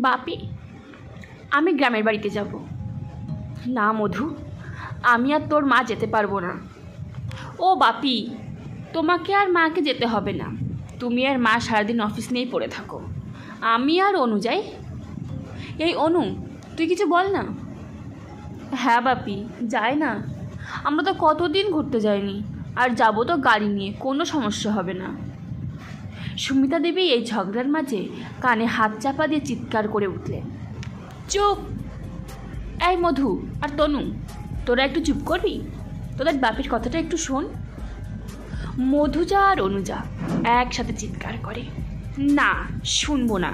বাপি, আমি গ্রামের বাড়িতে যাব না। মধু, আমি আর তোর মা যেতে পারবো না। ও বাপি, তোমাকে আর মাকে যেতে হবে না। তুমি আর মা সারাদিন অফিস নিয়েই পড়ে থাকো। আমি আর অনু যাই। এই অনু, তুই কিছু বল না। হ্যাঁ বাপি, যাই না। আমরা তো কতদিন ঘুরতে যাইনি, আর যাবো তো গাড়ি নিয়ে, কোনো সমস্যা হবে না। সুমিতা দেবী এই ঝগড়ার মাঝে কানে হাত চাপা দিয়ে চিৎকার করে উঠলেন, চুপ! এই মধু আর তনু, তোরা একটু চুপ করবি? তোদের বাপের কথাটা একটু শোন। মধুজা আর অনুজা একসাথে চিৎকার করে, না, শুনবো না।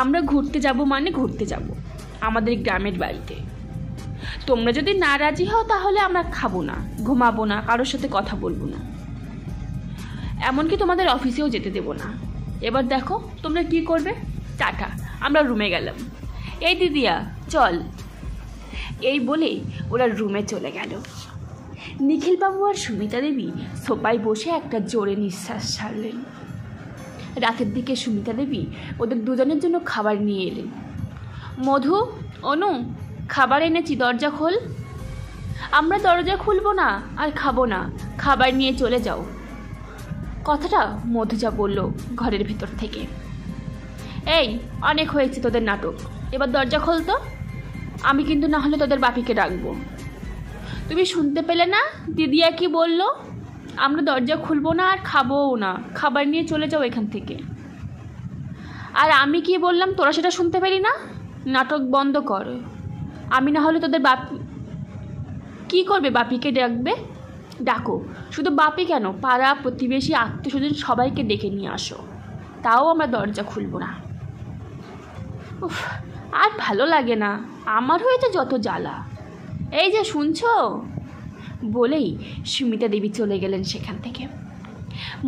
আমরা ঘুরতে যাব মানে ঘুরতে যাব, আমাদের গ্রামের বাড়িতে। তোমরা যদি না রাজি হও তাহলে আমরা খাবো না, ঘুমাবো না, কারোর সাথে কথা বলবো না, এমনকি তোমাদের অফিসেও যেতে দেবো না। এবার দেখো তোমরা কি করবে। টাটা, আমরা রুমে গেলাম। এই দিদিয়া, চল। এই বলে ওরা রুমে চলে গেল। নিখিলবাবু আর সুমিতা দেবী সোফায় বসে একটা জোরে নিঃশ্বাস ছাড়লেন। রাতের দিকে সুমিতা দেবী ওদের দুজনের জন্য খাবার নিয়ে এলেন। মধু, অনু, খাবার এনেছি, দরজা খোল। আমরা দরজা খুলবো না আর খাবো না, খাবার নিয়ে চলে যাও। কথাটা মধুজা বলল ঘরের ভিতর থেকে। এই, অনেক হয়েছে তোদের নাটক, এবার দরজা খোল তো। আমি কিন্তু না হলে তোদের বাপিকে ডাকবো। তুমি শুনতে পেলে না দিদিয়া কি বলল? আমরা দরজা খুলবো না আর খাবোও না, খাবার নিয়ে চলে যাও এখান থেকে। আর আমি কি বললাম তোরা সেটা শুনতে পেলি না? নাটক বন্ধ কর। আমি না হলে তোদের বাপি কি করবে? বাপিকে ডাকবে? ডাকো। শুধু বাপি কেন, পাড়া প্রতিবেশী আত্মীয়স্বজন সবাইকে ডেকে নিয়ে আসো, তাও আমরা দরজা খুলবো না। উফ, আর ভালো লাগে না, আমার হয়েছে যত জ্বালা। এই যে শুনছো, বলেই সুমিতা দেবী চলে গেলেন সেখান থেকে।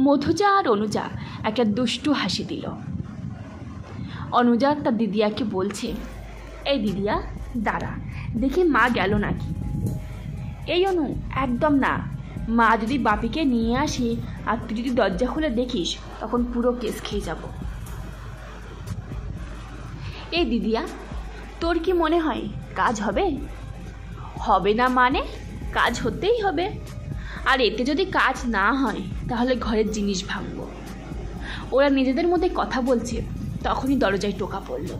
মধুজা আর অনুজা একটা দুষ্টু হাসি দিল। অনুজা তার দিদিয়াকে বলছে, এই দিদিয়া দাঁড়া, দেখি মা গেল নাকি। এই অনু, একদম না। মা যদি বাপিকে নিয়ে আসে আর তুই যদি দরজা খুলে দেখিস, তখন পুরো কেস খেয়ে যাব। এই দিদিয়া, তোর কি মনে হয় কাজ হবে? হবে না মানে? কাজ হতেই হবে। আর এতে যদি কাজ না হয় তাহলে ঘরের জিনিস ভাঙবো। ওরা নিজেদের মধ্যে কথা বলছে, তখনই দরজায় টোকা পড়ল।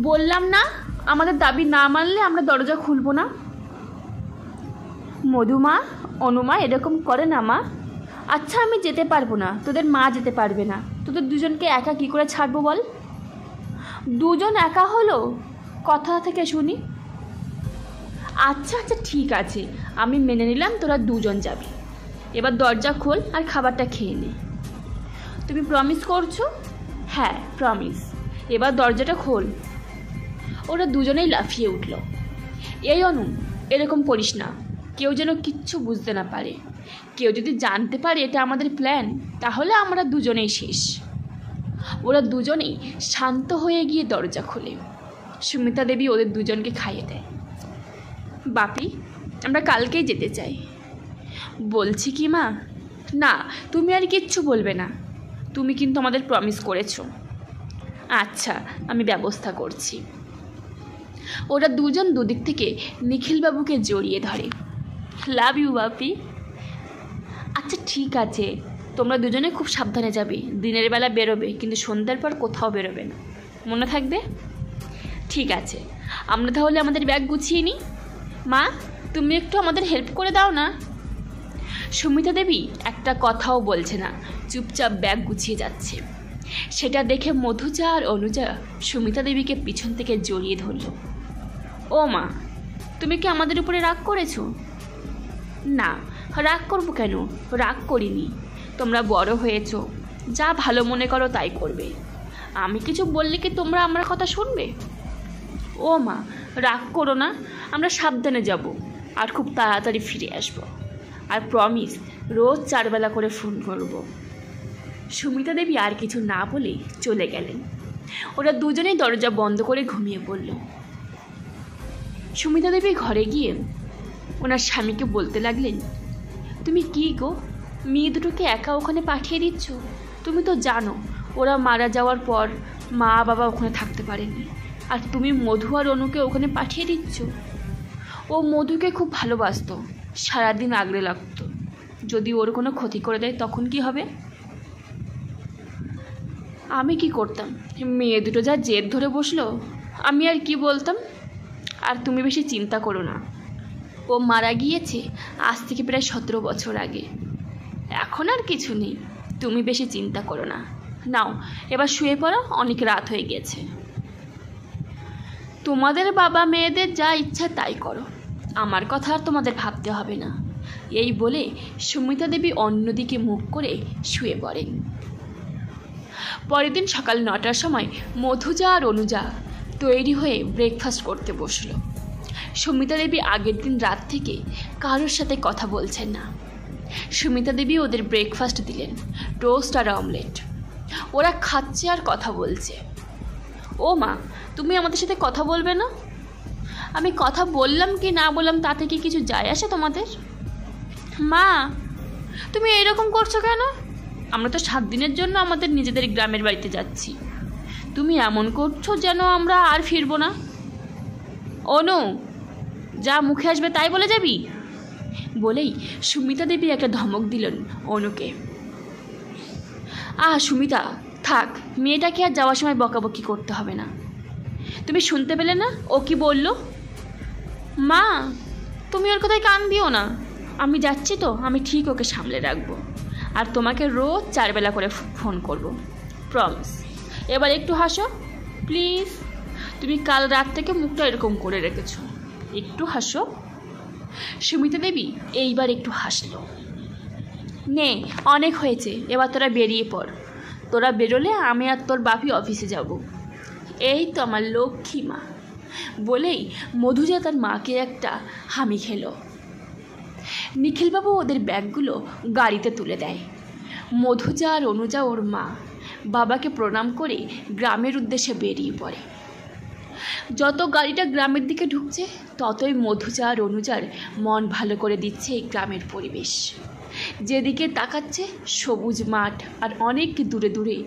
বললাম না, আমাদের দাবি না মানলে আমরা দরজা খুলবো না। মধুমা, অনুমা এরকম করে না মা। আচ্ছা, আমি যেতে পারবো না, তোদের মা যেতে পারবে না, তোদের দুজনকে একা কি করে ছাড়বো বল? দুজন একা হলো, কথা থেকে শুনি। আচ্ছা আচ্ছা, ঠিক আছে, আমি মেনে নিলাম তোরা দুজন যাবি। এবার দরজা খোল আর খাবারটা খেয়ে নে। তুমি প্রমিস করছো? হ্যাঁ, প্রমিস। এবার দরজাটা খোল। ওরা দুজনেই লাফিয়ে উঠল। এই অনু, এরকম করিস না, কেউ যেন কিচ্ছু বুঝতে না পারে। কেউ যদি জানতে পারে এটা আমাদের প্ল্যান, তাহলে আমরা দুজনেই শেষ। ওরা দুজনেই শান্ত হয়ে গিয়ে দরজা খোলে। সুমিতা দেবী ওদের দুজনকে খাইয়ে দেয়। বাপি, আমরা কালকেই যেতে চাই। বলছি কি মা? না, তুমি আর কিচ্ছু বলবে না, তুমি কিন্তু আমাদের প্রমিস করেছো। আচ্ছা, আমি ব্যবস্থা করছি। ওরা দুজন দুদিক থেকে নিখিলবাবুকে জড়িয়ে ধরে। লাভ ইউ বাপি। আচ্ছা ঠিক আছে, তোমরা দুজনে খুব সাবধানে যাবে। দিনের বেলা বেরোবে, কিন্তু সন্ধ্যার পর কোথাও বেরোবে না, মনে থাকবে? ঠিক আছে, আমরা তাহলে আমাদের ব্যাগ গুছিয়ে নিই। মা, তুমি একটু আমাদের হেল্প করে দাও না। সুমিতা দেবী একটা কথাও বলছে না, চুপচাপ ব্যাগ গুছিয়ে যাচ্ছে। সেটা দেখে মধুজা আর অনুজা সুমিতা দেবীকে পিছন থেকে জড়িয়ে ধরল। ও মা, তুমি কি আমাদের উপরে রাগ করেছো? না, রাগ করবো কেন? রাগ করিনি। তোমরা বড় হয়েছো, যা ভালো মনে করো তাই করবে। আমি কিছু বললে কি তোমরা আমার কথা শুনবে? ও মা, রাগ করো না, আমরা সাবধানে যাব আর খুব তাড়াতাড়ি ফিরে আসবো। আর প্রমিস, রোজ 4 বেলা করে ফোন করব। সুমিতা দেবী আর কিছু না বলে চলে গেলেন। ওরা দুজনেই দরজা বন্ধ করে ঘুমিয়ে পড়ল। সুমিতা দেবী ঘরে গিয়ে ওনার স্বামীকে বলতে লাগলেন, তুমি কি গো, মেয়ে দুটোকে একা ওখানে পাঠিয়ে দিচ্ছ? তুমি তো জানো ওরা মারা যাওয়ার পর মা বাবা ওখানে থাকতে পারেনি, আর তুমি মধু আর অনুকে ওখানে পাঠিয়ে দিচ্ছ। ও মধুকে খুব ভালোবাসতো, সারাদিন আগলে লাগতো। যদি ওর কোনো ক্ষতি করে দেয় তখন কি হবে? আমি কি করতাম? মেয়ে দুটো যা জেদ ধরে বসলো, আমি আর কি বলতাম? আর তুমি বেশি চিন্তা করো না, ও মারা গিয়েছে আজ থেকে প্রায় 17 বছর আগে। এখন আর কিছু নেই, তুমি বেশি চিন্তা করো না। নাও এবার শুয়ে পড়ো, অনেক রাত হয়ে গেছে। তোমাদের বাবা মেয়েদের যা ইচ্ছা তাই করো, আমার কথা আর তোমাদের ভাবতে হবে না। এই বলে সুমিতা দেবী অন্যদিকে মুখ করে শুয়ে পড়েন। পরের দিন সকাল 9টার সময় মধুজা আর অনুজা তৈরি হয়ে ব্রেকফাস্ট করতে বসলো। সুমিতা দেবী আগের দিন রাত থেকে কারোর সাথে কথা বলছেন না। সুমিতা দেবী ওদের ব্রেকফাস্ট দিলেন, টোস্ট আর অমলেট। ওরা খাচ্ছে আর কথা বলছে। ও মা, তুমি আমাদের সাথে কথা বলবে না? আমি কথা বললাম কি না বললাম তাতে কি কিছু যায় আসে তোমাদের? মা, তুমি এরকম করছো কেন? আমরা তো 7 দিনের জন্য আমাদের নিজেদের গ্রামের বাড়িতে যাচ্ছি, তুমি এমন করছো যেন আমরা আর ফিরবো না। অনু, যা মুখে আসবে তাই বলে যাবি? বলেই সুমিতা দেবী একটা ধমক দিলেন অনুকে। সুমিতা, থাক, মেয়েটাকে আর যাওয়ার সময় বকাবকি করতে হবে না। তুমি শুনতে পেলে না ও কি বলল? মা, তুমি ওর কথায় কান দিও না। আমি যাচ্ছি তো, আমি ঠিক ওকে সামলে রাখবো, আর তোমাকে রোজ 4 বেলা করে ফোন করব, প্রমিস। এবার একটু হাসো প্লিজ। তুমি কাল রাত থেকে মুখটা এরকম করে রেখেছো, একটু হাসো। সুমিতা দেবী এইবার একটু হাসলো। নে, অনেক হয়েছে, এবার তোরা বেরিয়ে পড়। তোরা বেরোলে আমি আর তোর বাপি অফিসে যাব। এই তো আমার লক্ষ্মী মা। বলেই মধুজা তার মাকে একটা হামি খেলো। নিখিলবাবু ওদের ব্যাগগুলো গাড়িতে তুলে দেয়। মধুজা আর অনুজা ওর মা বাবাকে প্রণাম করে গ্রামের উদ্দেশ্যে বেরিয়ে পড়ে। যত গাড়িটা গ্রামের দিকে ঢুকছে ততই মধুজা আর অনুজার মন ভালো করে দিচ্ছে এই গ্রামের পরিবেশ। যেদিকে তাকাচ্ছে সবুজ মাঠ, আর অনেক দূরে দূরে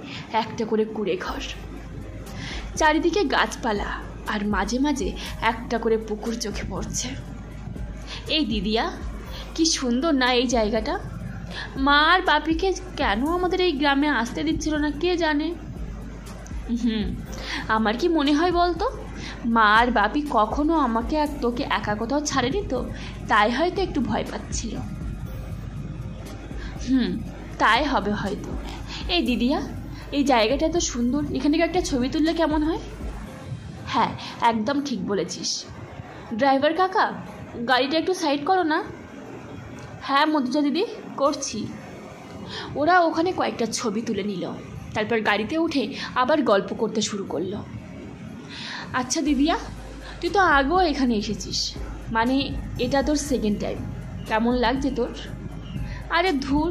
একটা করে কুঁড়ে ঘর। চারিদিকে গাছপালা, আর মাঝে মাঝে একটা করে পুকুর চোখে পড়ছে। এই দিদিয়া, কি সুন্দর না এই জায়গাটা। মা আর বাপিকে কেন আমাদের এই গ্রামে আসতে দিচ্ছিল না কে জানে। আমার কি মনে হয় বলতো, মা আর বাপি কখনো আমাকে আর তোকে একা কোথাও ছাড়েনি তো, তাই হয়তো একটু ভয় পাচ্ছিল। তাই হবে হয়তো। এই দিদিয়া, এই জায়গাটা এত সুন্দর, এখান থেকে একটা ছবি তুললে কেমন হয়? হ্যাঁ, একদম ঠিক বলেছিস। ড্রাইভার কাকা, গাড়িটা একটু সাইড করো না। হ্যাঁ মধুজা দিদি, করছি। ওরা ওখানে কয়েকটা ছবি তুলে নিল, তারপর গাড়িতে উঠে আবার গল্প করতে শুরু করলো। আচ্ছা দিদিয়া, তুই তো আগেও এখানে এসেছিস, মানে এটা তোর সেকেন্ড টাইম, কেমন লাগছে তোর? আরে ধুর,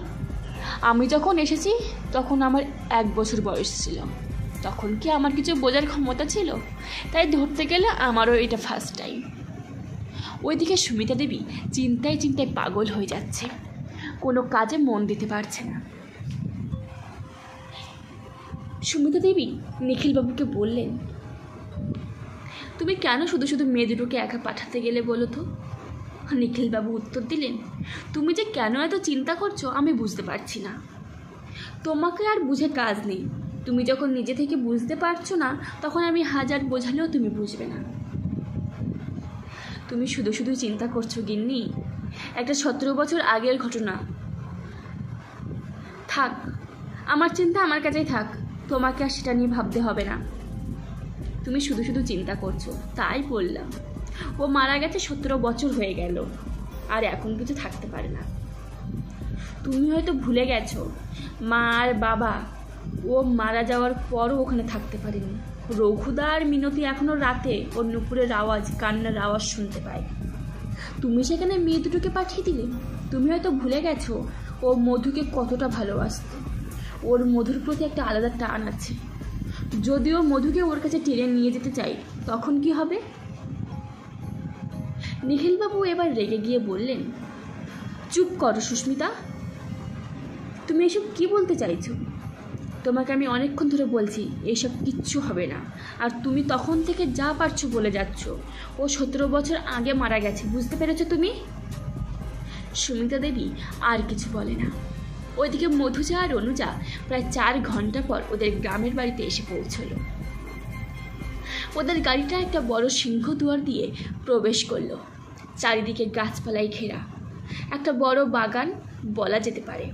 আমি যখন এসেছি তখন আমার 1 বছর বয়স ছিল, তখন কি আমার কিছু বোঝার ক্ষমতা ছিল? তাই ধরতে গেলে আমারও এটা ফার্স্ট টাইম। ওইদিকে সুমিতা দেবী চিন্তায় চিন্তায় পাগল হয়ে যাচ্ছে, কোনো কাজে মন দিতে পারছে না। সুমিতা দেবী নিখিলবাবুকে বললেন, তুমি কেন শুধু শুধু মেয়ে দুটোকে একা পাঠাতে গেলে বলো তো? নিখিলবাবু উত্তর দিলেন, তুমি যে কেন এত চিন্তা করছো আমি বুঝতে পারছি না। তোমাকে আর বুঝে কাজ নেই, তুমি যখন নিজে থেকে বুঝতে পারছো না তখন আমি হাজার বোঝালেও তুমি বুঝবে না। তুমি শুধু শুধু চিন্তা করছো গিন্নি, একটা 17 বছর আগের ঘটনা। থাক, আমার চিন্তা আমার কাছেই থাক, তোমাকে আর সেটা নিয়ে ভাবতে হবে না। তুমি শুধু শুধু চিন্তা করছো তাই বললাম। ও মারা গেছে 17 বছর হয়ে গেল, আর এখন কিছু থাকতে পারে না। তুমি হয়তো ভুলে গেছো মা আর বাবা ও মারা যাওয়ার পরও ওখানে থাকতে পারেনি। রঘুদা আর মিনতি এখনও রাতে ওর নুপুরের আওয়াজ, কান্নার আওয়াজ শুনতে পায়। তুমি সেখানে মেয়ে দুটোকে পাঠিয়ে দিলে। তুমি হয়তো ভুলে গেছো ও মধুকে কতটা ভালোবাসত। ওর মধুর প্রতি একটা আলাদা টান আছে। যদিও মধুকে ওর কাছে টেনে নিয়ে যেতে চাই, তখন কি হবে? নিখিলবাবু এবার রেগে গিয়ে বললেন, চুপ করো সুস্মিতা, তুমি এসব কি বলতে চাইছো? তোমাকে আমি অনেকক্ষণ ধরে বলছি এইসব কিচ্ছু হবে না, আর তুমি তখন থেকে যা পারছো বলে যাচ্ছ। ও 17 বছর আগে মারা গেছে, বুঝতে পেরেছো তুমি? সুমিতা দেবী আর কিছু বলে না। ওইদিকে মধুজা আর অনুজা প্রায় 4 ঘন্টা পর ওদের গ্রামের বাড়িতে এসে পৌঁছলো। ওদের গাড়িটা একটা বড় সিংহদুয়ার দিয়ে প্রবেশ করলো। চারিদিকে গাছপালায় ঘেরা একটা বড় বাগান বলা যেতে পারে,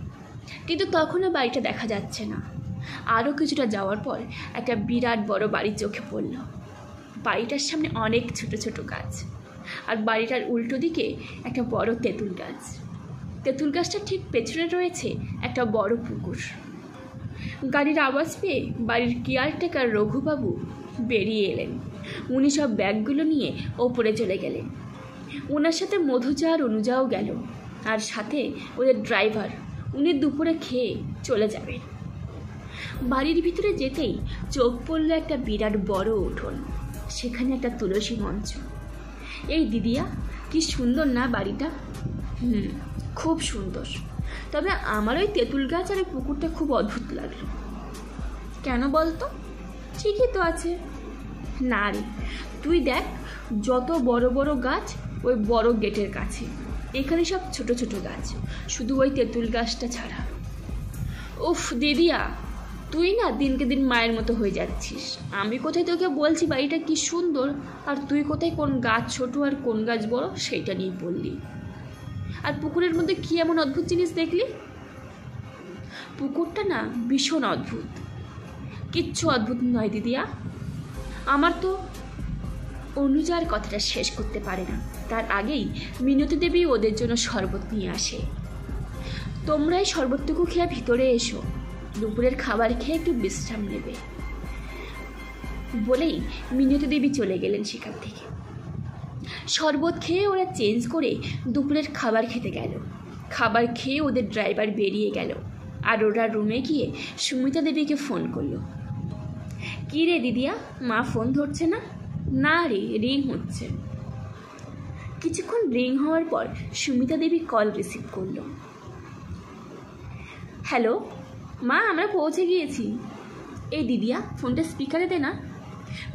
কিন্তু তখনও বাড়িটা দেখা যাচ্ছে না। আরও কিছুটা যাওয়ার পর একটা বিরাট বড় বাড়ি চোখে পড়ল। বাড়িটার সামনে অনেক ছোট ছোট গাছ, আর বাড়িটার উল্টো দিকে একটা বড় তেঁতুল গাছ। তেঁতুল গাছটার ঠিক পেছনে রয়েছে একটা বড় পুকুর। গাড়ির আওয়াজ পেয়ে বাড়ির কেয়ারটেকার রঘুবাবু বেরিয়ে এলেন। উনি সব ব্যাগগুলো নিয়ে ওপরে চলে গেলেন। ওনার সাথে মধুজা আর অনুজাও গেল, আর সাথে ওদের ড্রাইভার। উনি দুপুরে খেয়ে চলে যাবেন। বাড়ির ভিতরে যেতেই চোখ পড়ল একটা বিরাট বড় উঠোন, সেখানে একটা তুলসী মঞ্চ। এই দিদিয়া, কি সুন্দর না বাড়িটা? খুব সুন্দর, তবে আমার ওই তেঁতুল গাছ আর ওই পুকুরটা খুব অদ্ভুত লাগলো। কেন বলতো? ঠিকই তো আছে। না রে, তুই দেখ, যত বড় বড় গাছ ওই বড় গেটের কাছে, এখানে সব ছোট ছোট গাছ, শুধু ওই তেঁতুল গাছটা ছাড়া। উফ দিদিয়া, তুই না দিনকে দিন মায়ের মতো হয়ে যাচ্ছিস। আমি কোথায় তোকে বলছি বাড়িটা কি সুন্দর, আর তুই কোথায় কোন গাছ ছোট আর কোন গাছ বড় সেইটা নিয়ে বললি। আর পুকুরের মধ্যে কি এমন অদ্ভুত জিনিস দেখলি? পুকুরটা না ভীষণ অদ্ভুত। কিচ্ছু অদ্ভুত নয় দিদিয়া। আমার তো অনুজার কথাটা শেষ করতে পারে না, তার আগেই মিনতি দেবী ওদের জন্য শরবত নিয়ে আসে। তোমরাই শরবতটুকু খেয়ে ভিতরে এসো, দুপুরের খাবার খেয়ে একটু বিশ্রাম নেবে বলেই মিনতি দেবী চলে গেলেন সেখান থেকে। শরবত খেয়ে ওরা চেঞ্জ করে দুপুরের খাবার খেতে গেল। খাবার খেয়ে ওদের ড্রাইভার বেরিয়ে গেল, আর ওরা রুমে গিয়ে সুমিতা দেবীকে ফোন করলো। কী রে দিদিয়া, মা ফোন ধরছে না? না রে, রিং হচ্ছে। কিছুক্ষণ রিং হওয়ার পর সুমিতা দেবী কল রিসিভ করল। হ্যালো মা, আমরা পৌঁছে গিয়েছি। এই দিদিয়া, ফোনটা স্পিকারে দে না।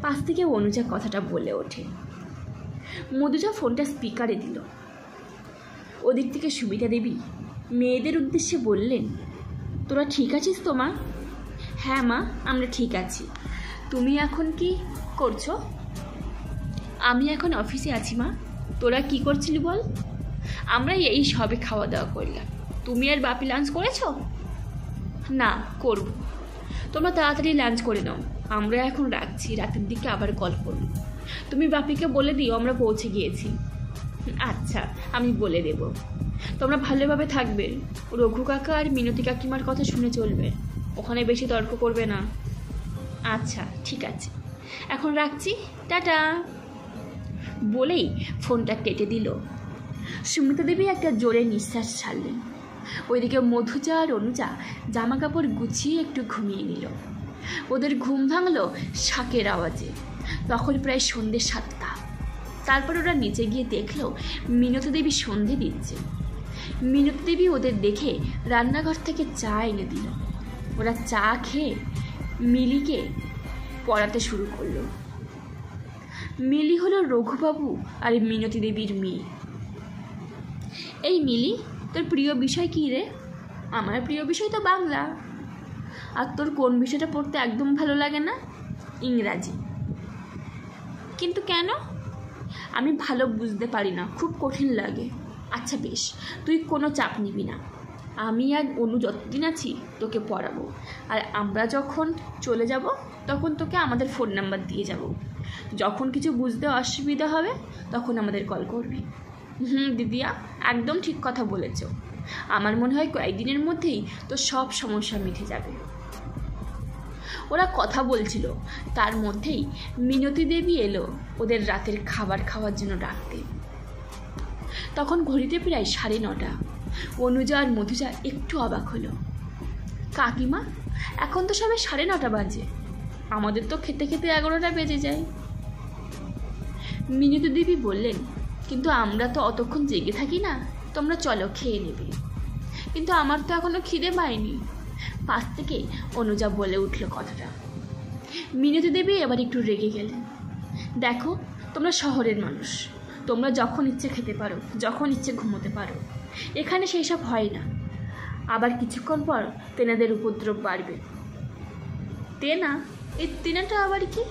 পাশ থেকে অনুজা কথাটা বলে ওঠে। মধুজা ফোনটা স্পিকারে দিল। ওদিক থেকে সুমিতা দেবী মেয়েদের উদ্দেশ্যে বললেন, তোরা ঠিক আছিস তো মা? হ্যাঁ মা, আমরা ঠিক আছি। তুমি এখন কি করছো? আমি এখন অফিসে আছি মা। তোরা কি করছিলি বল? আমরা এই সবে খাওয়া দাওয়া করলাম। তুমি আর বাপি লাঞ্চ করেছো? না, করব। তোমরা তাড়াতাড়ি লাঞ্চ করে নাও, আমরা এখন রাখছি, রাতের দিকে আবার কল করব। তুমি বাপিকে বলে দিও আমরা পৌঁছে গিয়েছি। আচ্ছা, আমি বলে দেব। তোমরা ভালোভাবে থাকবে। রঘু কাকা আর মিনতি কাকিমার কথা শুনে চলবে, ওখানে বেশি তর্ক করবে না। আচ্ছা ঠিক আছে, এখন রাখছি, টাটা বলেই ফোনটা কেটে দিল। সুমিতা দেবী একটা জোরে নিঃশ্বাস ছাড়লেন। ওইদিকে মধুজা আর অনুজা জামা কাপড় গুছিয়ে একটু ঘুমিয়ে নিল। ওদের ঘুম ভাঙলো শাকের আওয়াজে। তখন প্রায় সন্ধ্যে 7টা। তারপর ওরা নিচে গিয়ে দেখলো মিনতি দেবী সন্ধে দিচ্ছে। মিনতি দেবী ওদের দেখে রান্নাঘর থেকে চা এনে দিল। ওরা চা খেয়ে মিলিকে পড়াতে শুরু করলো। মিলি হলো রঘুবাবু আর মিনতি দেবীর মেয়ে। এই মিলি, তোর প্রিয় বিষয় কী রে? আমার প্রিয় বিষয় তো বাংলা। আর তোর কোন বিষয়টা পড়তে একদম ভালো লাগে না? ইংরাজি। কিন্তু কেন? আমি ভালো বুঝতে পারি না, খুব কঠিন লাগে। আচ্ছা বেশ, তুই কোনো চাপ নিবি না। আমি আর অনু যতদিন আছি তোকে পড়াবো, আর আমরা যখন চলে যাব তখন তোকে আমাদের ফোন নাম্বার দিয়ে যাব। যখন কিছু বুঝতে অসুবিধা হবে তখন আমাদের কল করবি। দিদিয়া, একদম ঠিক কথা বলেছ। আমার মনে হয় কয়েকদিনের মধ্যেই তো সব সমস্যা মিটে যাবে। ওরা কথা বলছিল, তার মধ্যেই মিনতি দেবী এলো ওদের রাতের খাবার খাওয়ার জন্য ডাকতে। তখন ঘড়িতে প্রায় 9:30। অনুজা আর মধুজা একটু অবাক হলো। কাকিমা, এখন তো সবে 9:30 বাজে, আমাদের তো খেতে খেতে 11টা বেজে যায়। মিনতি দেবী বললেন, কিন্তু আমরা তো অতক্ষণ জেগে থাকি না, তোমরা চলো খেয়ে নেবে। কিন্তু আমার তো এখনো খিদে পায়নি। পাশ থেকে অনুজা বলে উঠল কথাটা। মিনতি দেবী এবার একটু রেগে গেলেন। দেখো, তোমরা শহরের মানুষ, তোমরা যখন ইচ্ছে খেতে পারো, যখন ইচ্ছে ঘুমোতে পারো, এখানে সেই সব হয় না। আবার কিছুক্ষণ পর তেনাদের উপদ্রব বাড়বে। তেনা? এই তেনাটা আবার কি?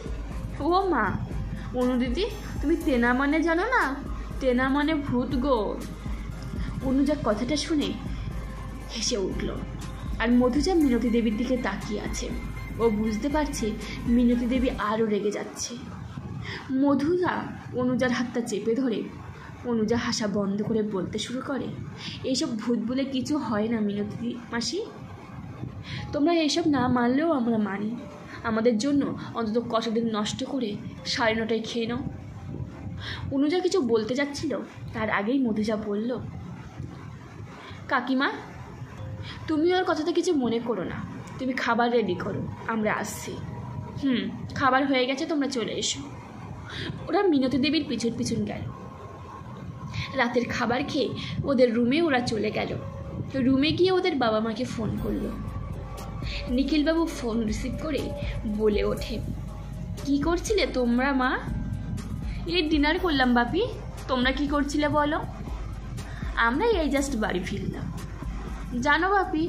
ও মা, অনুদিদি, তুমি তেনা মানে জানো না? তেনা মানে ভূত গো। অনুজার কথাটা শুনে হেসে উঠল। আর মধুজা মিনতি দেবীর দিকে তাকিয়ে আছে। ও বুঝতে পারছে মিনতি দেবী আরও রেগে যাচ্ছে। মধুজা অনুজার হাতটা চেপে ধরে অনুজা হাসা বন্ধ করে বলতে শুরু করে, এইসব ভূত বলে কিছু হয় না মিনতি মাসি, তোমরা এইসব না মানলেও আমরা মানি। আমাদের জন্য অন্তত কতদিন নষ্ট করে 9:30 খেয়ে নাও। অনুজা কিছু বলতে যাচ্ছিল, তার আগেই মধুজা বলল, কাকিমা, তুমি ওর কথাতে কিছু মনে করো না, তুমি খাবার রেডি করো, আমরা আসছি। খাবার হয়ে গেছে, তোমরা চলে এসো। ওরা মিনতি দেবীর পিছন পিছন গেল। রাতের খাবার খেয়ে ওদের রুমে ওরা চলে গেল। রুমে গিয়ে ওদের বাবা মাকে ফোন করলো। নিখিলবাবু ফোন রিসিভ করে বলে ওঠে, কি করছিলে তোমরা মা? এই ডিনার করলাম বাপি, তোমরা কি করছিলে বলো? আমরা এই জাস্ট বাড়ি ফিরলাম। জানো বাপি,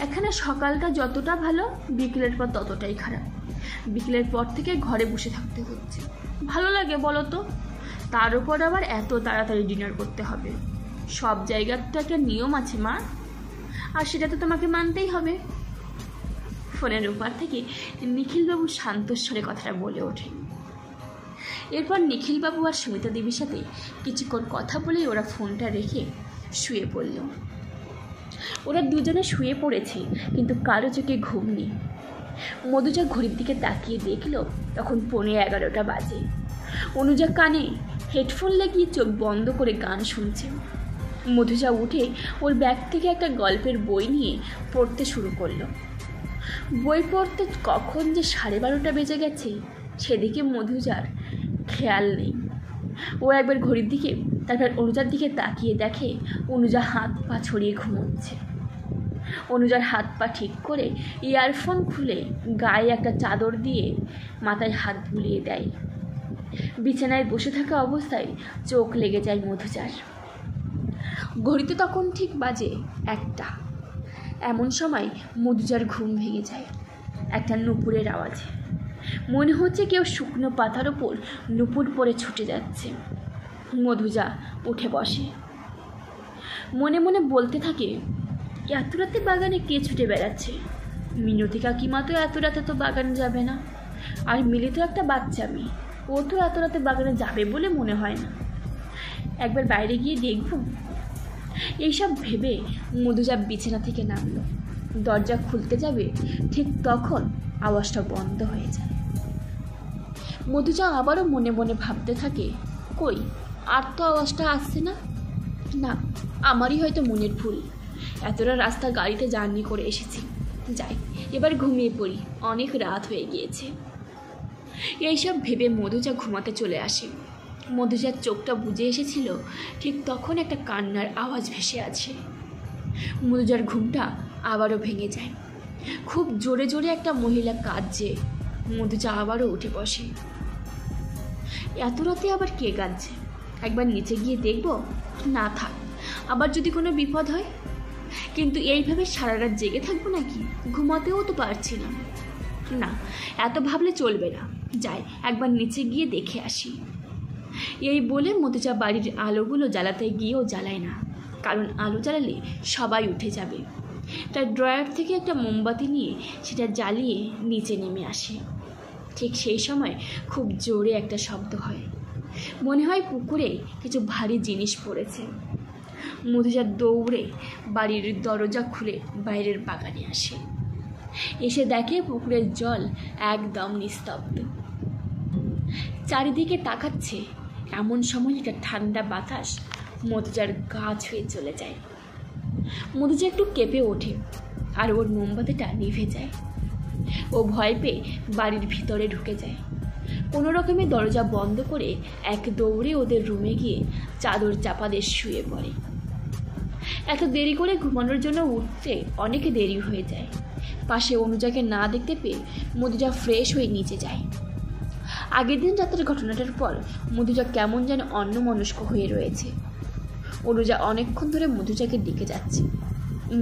এখানে সকালটা যতটা ভালো, বিকেলের পর ততটাই খারাপ। বিকেলের পর থেকে ঘরে বসে থাকতে হচ্ছে। ভালো লাগে বলো তো? তার উপর আবার এত তাড়াতাড়ি ডিনার করতে হবে। সব জায়গার তো একটা নিয়ম আছে মা, আর সেটা তো তোমাকে মানতেই হবে। ফোনের উপর থেকে নিখিলবাবু শান্তস্বরে কথাটা বলে ওঠে। এরপর নিখিলবাবু আর সুমিতা দেবীর সাথে কিছুক্ষণ কথা বলে ওরা ফোনটা রেখে শুয়ে পড়ল। ওরা দুজনে শুয়ে পড়েছে, কিন্তু কারো চোখে ঘুম নেই। মধুজা ঘড়ির দিকে তাকিয়ে দেখল তখন 11:15 বাজে। অনুজা কানে হেডফোন লাগিয়ে চোখ বন্ধ করে গান শুনছে। মধুজা উঠে ওর ব্যাগ থেকে একটা গল্পের বই নিয়ে পড়তে শুরু করলো। বই পড়তে কখন যে 12:30 বেজে গেছে সেদিকে মধুজার খেয়াল নেই। ও একবার ঘড়ির দিকে, তারপর অনুজার দিকে তাকিয়ে দেখে অনুজা হাত পা ছড়িয়ে ঘুমোচ্ছে। অনুজার হাত পা ঠিক করে ইয়ারফোন খুলে গায়ে একটা চাদর দিয়ে মাথায় হাত বুলিয়ে দেয়। বিছানায় বসে থাকা অবস্থায় চোখ লেগে যায় মধুজার। ঘড়িতে তখন ঠিক বাজে 1টা। এমন সময় মধুজার ঘুম ভেঙে যায় একটা নুপুরের আওয়াজে। মনে হচ্ছে কেউ শুকনো পাতার ওপর নুপুর পরে ছুটে যাচ্ছে। মধুজা উঠে বসে, মনে মনে বলতে থাকে, এত রাতে বাগানে কে ছুটে বেড়াচ্ছে? মিনতি কাকিমা তো এত রাতে তো বাগানে যাবে না, আর মিলি তো একটা বাচ্চা মেয়ে, ও তো এত রাতে বাগানে যাবে বলে মনে হয় না। একবার বাইরে গিয়ে দেখব। এইসব ভেবে মধুজা বিছানা থেকে নামলো। দরজা খুলতে যাবে, ঠিক তখন আওয়াজটা বন্ধ হয়ে যায়। মধুজা আবারও মনে মনে ভাবতে থাকে, কই, আর তো আওয়াজটা আসছে না। না, আমারই হয়তো মনের ভুল। এতটা রাস্তা গাড়িতে জার্নি করে এসেছি, যাই এবার ঘুমিয়ে পড়ি, অনেক রাত হয়ে গিয়েছে। এইসব ভেবে মধুজা ঘুমাতে চলে আসে। মধুজার চোখটা বুজে এসেছিল, ঠিক তখন একটা কান্নার আওয়াজ ভেসে আছে। মধুজার ঘুমটা আবারও ভেঙে যায়। খুব জোরে জোরে একটা মহিলা কাঁদছে। মধুজা আবারও উঠে বসে। এত রাতে আবার কে কাঁদছে? একবার নিচে গিয়ে দেখব। না থাক, আবার যদি কোনো বিপদ হয়। কিন্তু এইভাবে সারা রাত জেগে থাকবো নাকি? ঘুমাতেও তো পারছি না। না, এত ভাবলে চলবে না, যাই একবার নিচে গিয়ে দেখে আসি। এই বলে মধুজা বাড়ির আলোগুলো জ্বালাতে গিয়েও জ্বালায় না, কারণ আলো জ্বালালে সবাই উঠে যাবে। তার ড্রয়ার থেকে একটা মোমবাতি নিয়ে সেটা জ্বালিয়ে নিচে নেমে আসে। ঠিক সেই সময় খুব জোরে একটা শব্দ হয়। মনে হয় পুকুরে কিছু ভারী জিনিস পড়েছে। মধুজা দৌড়ে বাড়ির দরজা খুলে বাইরের বাগানে আসে। এসে দেখে পুকুরের জল একদম নিস্তব্ধ। চারিদিকে তাকাচ্ছে। এমন সময় একটা ঠান্ডা বাতাস মধুজার গা ছুঁয়ে চলে যায়। মধুজা একটু কেঁপে ওঠে, আর ওর মোমবাতিটা নিভে যায়। ও ভয় পেয়ে বাড়ির ভিতরে ঢুকে যায়। কোনো রকমে দরজা বন্ধ করে এক দৌড়ে ওদের রুমে গিয়ে চাদর চাপা দিয়ে শুয়ে পড়ে। এত দেরি করে ঘুমানোর জন্য উঠতে অনেক দেরি হয়ে যায়। পাশে অনুজাকে না দেখতে পেয়ে মধুজা ফ্রেশ হয়ে নিচে যায়। আগের দিন রাতের ঘটনাটার পর মধুজা কেমন যেন অন্যমনস্ক হয়ে রয়েছে। অনুজা অনেকক্ষণ ধরে মধুজাকে ডেকে যাচ্ছে।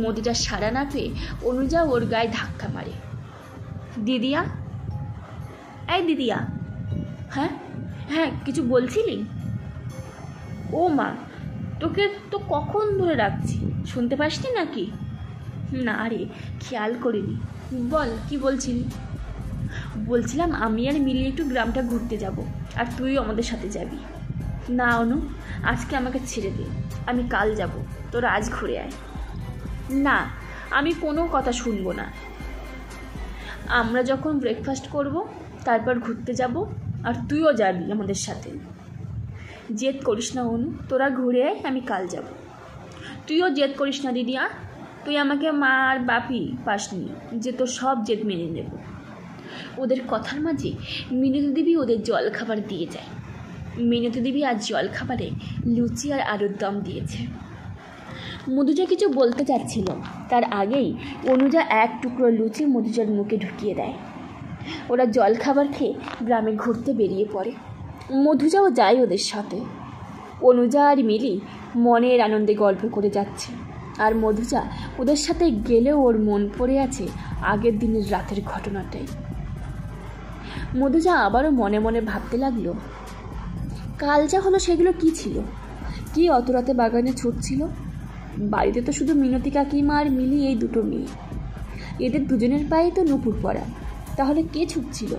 মধুজা সাড়া না পেয়ে অনুজা ওর গায়ে ধাক্কা মারে। দিদিয়া, এই দিদিয়া। হ্যাঁ হ্যাঁ, কিছু বলছিলি? ও মা, তোকে তো কখন ধরে রাখছি, শুনতে পাসনি নাকি? না রে, খেয়াল করিনি। বল, কি বলছিলি? বলছিলাম আমি আর মিলি একটু গ্রামটা ঘুরতে যাব, আর তুই আমাদের সাথে যাবি। না অনু, আজকে আমাকে ছেড়ে দে, আমি কাল যাব, তোরা আজ ঘুরে আয়। না, আমি কোনো কথা শুনবো না। আমরা যখন ব্রেকফাস্ট করব তারপর ঘুরতে যাব, আর তুইও যাবি আমাদের সাথে। জেদ করিস না অনু, তোরা ঘুরে আয়, আমি কাল যাব। তুইও জেদ করিস না দিদিয়া, তুই আমাকে মা আর বাপি পাসনি যে তোর সব জেদ মেনে নেব। ওদের কথার মাঝে মিনতি দেবী ওদের জল খাবার দিয়ে যায়। মিনতি দেবী আজ জল খাবারে লুচি আর আলুর দম দিয়েছে। মধুজা কিছু বলতে চাচ্ছিল, তার আগেই অনুজা এক টুকরো লুচি মধুজার মুখে ঢুকিয়ে দেয়। ওরা জল খাবার খেয়ে গ্রামে ঘুরতে বেরিয়ে পড়ে। মধুজাও যায় ওদের সাথে। অনুজা আর মিলি মনের আনন্দে গল্প করে যাচ্ছে, আর মধুজা ওদের সাথে গেলেও ওর মন পড়ে আছে আগের দিনের রাতের ঘটনাটাই। মধুজা আবারও মনে মনে ভাবতে লাগলো, কাল যা হলো সেগুলো কি ছিল? কি অত রাতে বাগানে ছুটছিল? বাড়িতে তো শুধু মিনতি কাকিমা আর মিলি, এই দুটো মেয়ে। এদের দুজনের পায়ে তো নুপুর পড়া, তাহলে কে ছুটছিল?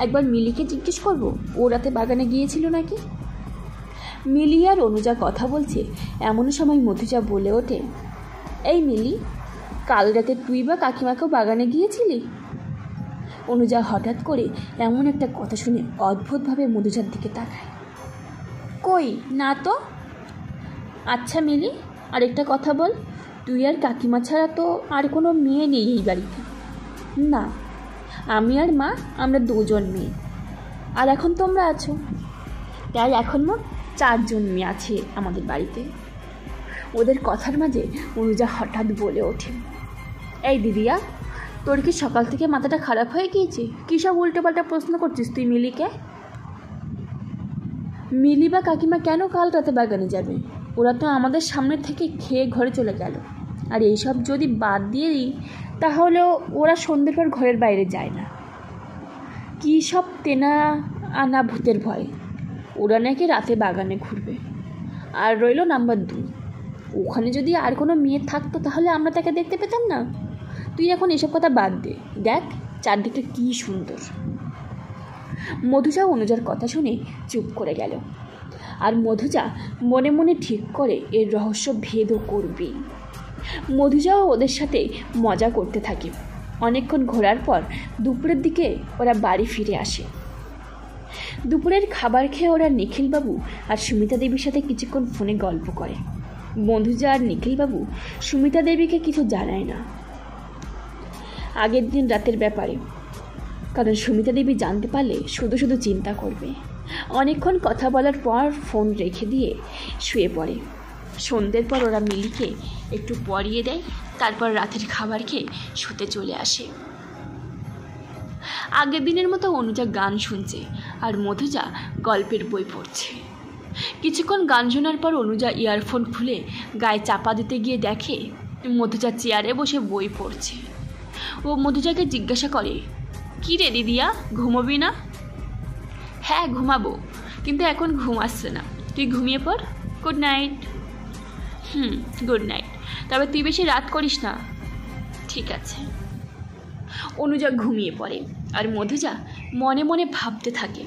একবার মিলিকে জিজ্ঞেস করব ও রাতে বাগানে গিয়েছিল নাকি। মিলি আর অনুজা কথা বলছে, এমন সময় মধুজা বলে ওঠে, এই মিলি, কাল রাতে তুই বা কাকিমাকেও বাগানে গিয়েছিলি? অনুজা হঠাৎ করে এমন একটা কথা শুনে অদ্ভুতভাবে মধুজার দিকে তাকায়। কই না তো। আচ্ছা মিলি, আরেকটা কথা বল, তুই আর কাকিমা ছাড়া তো আর কোনো মেয়ে নেই এই বাড়িতে? না, আমি আর মা, আমরা দুজন মেয়ে, আর এখন তোমরা আছো, তাই এখন মোট 4 জন মেয়ে আছে আমাদের বাড়িতে। ওদের কথার মাঝে অনুজা হঠাৎ বলে ওঠে, এই দিদিয়া, তোর কি সকাল থেকে মাথাটা খারাপ হয়ে গিয়েছে? কী সব উল্টোপাল্টা প্রশ্ন করছিস তুই মিলিকে? মিলি বা কাকিমা কেন কাল রাতে বাগানে যাবে? ওরা তো আমাদের সামনে থেকে খেয়ে ঘরে চলে গেল। আর এইসব যদি বাদ দিয়ে দিই, তাহলেও ওরা সন্ধ্যের পর ঘরের বাইরে যায় না। কী সব তেনা আনা ভূতের ভয়, ওরা নাকি রাতে বাগানে ঘুরবে। আর রইল নাম্বার 2, ওখানে যদি আর কোনো মেয়ে থাকতো তাহলে আমরা তাকে দেখতে পেতাম না? তুই এখন এসব কথা বাদ দে, দেখ চারদিকটা কী সুন্দর। মধুজা অনুজার কথা শুনে চুপ করে গেল, আর মধুজা মনে মনে ঠিক করে এর রহস্য ভেদও করবেই। মধুজাও ওদের সাথে মজা করতে থাকে। অনেকক্ষণ ঘোরার পর দুপুরের দিকে ওরা বাড়ি ফিরে আসে। দুপুরের খাবার খেয়ে ওরা নিখিলবাবু আর সুমিতা দেবীর সাথে কিছুক্ষণ ফোনে গল্প করে। মধুজা আর নিখিলবাবু সুমিতা দেবীকে কিছু জানায় না আগের দিন রাতের ব্যাপারে, কারণ সুমিতা দেবী জানতে পারলে শুধু শুধু চিন্তা করবে। অনেকক্ষণ কথা বলার পর ফোন রেখে দিয়ে শুয়ে পড়ে। সন্ধ্যের পর ওরা মিলিকে একটু পরিয়ে দেয়, তারপর রাতের খাবার খেয়ে শুতে চলে আসে। আগের দিনের মতো অনুজা গান শুনছে আর মধুজা গল্পের বই পড়ছে। কিছুক্ষণ গান শোনার পর অনুজা ইয়ারফোন খুলে গায়ে চাপা দিতে গিয়ে দেখে মধুজা চেয়ারে বসে বই পড়ছে। ও মধুজাকে জিজ্ঞাসা করে, কী রে দিদিয়া, ঘুমোবি না? হ্যাঁ ঘুমাবো, কিন্তু এখন ঘুম আসছে না, তুই ঘুমিয়ে পড়। Good night. গুড নাইট, তবে তুই বেশি রাত করিস না। ঠিক আছে। অনুজা ঘুমিয়ে পড়ে, আর মধুজা মনে মনে ভাবতে থাকে,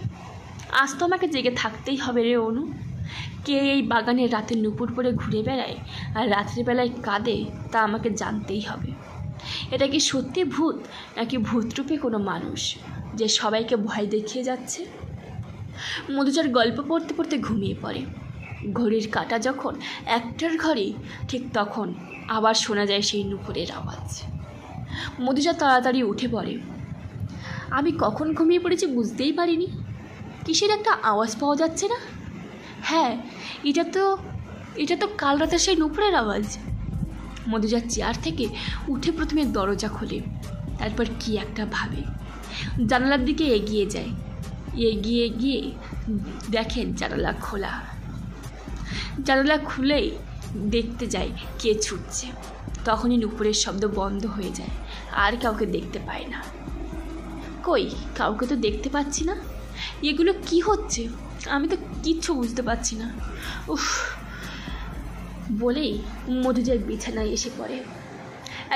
আজ তো আমাকে জেগে থাকতেই হবে রে অনু। কে এই বাগানে রাতে নুপুর পরে ঘুরে বেড়ায় আর রাত্রিবেলায় কাঁদে, তা আমাকে জানতেই হবে। এটা কি সত্যি ভূত, নাকি ভূতরূপে কোনো মানুষ যে সবাইকে ভয় দেখিয়ে যাচ্ছে? মধুজার গল্প পড়তে পড়তে ঘুমিয়ে পড়ে। ঘড়ির কাঁটা যখন 1টার ঘরে, ঠিক তখন আবার শোনা যায় সেই নুপুরের আওয়াজ। মধুজা তাড়াতাড়ি উঠে পড়ে। আমি কখন ঘুমিয়ে পড়েছি বুঝতেই পারিনি। কিসের একটা আওয়াজ পাওয়া যাচ্ছে না? হ্যাঁ, এটা তো কাল রাতের সেই নুপুরের আওয়াজ। মধুজা চেয়ার থেকে উঠে প্রথমে দরজা খোলে, তারপর কি একটা ভাবে জানালার দিকে এগিয়ে যায়। এগিয়ে গিয়ে দেখেন জানালা খোলা। জানালা খুলেই দেখতে যায় কে ছুটছে। তখনই নুপুরের শব্দ বন্ধ হয়ে যায়, আর কাউকে দেখতে পায় না। কই, কাউকে তো দেখতে পাচ্ছি না, এগুলো কি হচ্ছে? আমি তো কিচ্ছু বুঝতে পারছি না। উফ বলেই মধুজা বিছানায় এসে পড়ে।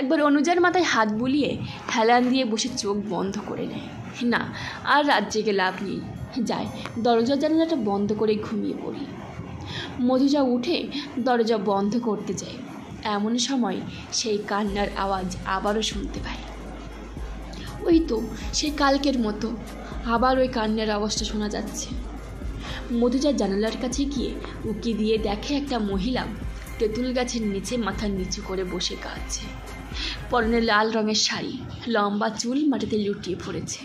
একবার অনুজার মাথায় হাত বুলিয়ে হেলান দিয়ে বসে চোখ বন্ধ করে নেয়। না, আর রাত জেগে লাভ নেই, যায় দরজা জানালাটা বন্ধ করে ঘুমিয়ে পড়ি। মধুজা উঠে দরজা বন্ধ করতে যায়। এমন সময় সেই কান্নার আওয়াজ আবারও শুনতে পায়। ওই তো সেই কালকের মতো আবার ওই কান্নার আওয়াজটা শোনা যাচ্ছে। মধুজা জানালার কাছে গিয়ে উকি দিয়ে দেখে একটা মহিলা তেঁতুল গাছের নিচে মাথা নিচু করে বসে কাঁদছে। পরনে লাল রঙের শাড়ি, লম্বা চুল মাটিতে লুটিয়ে পড়েছে।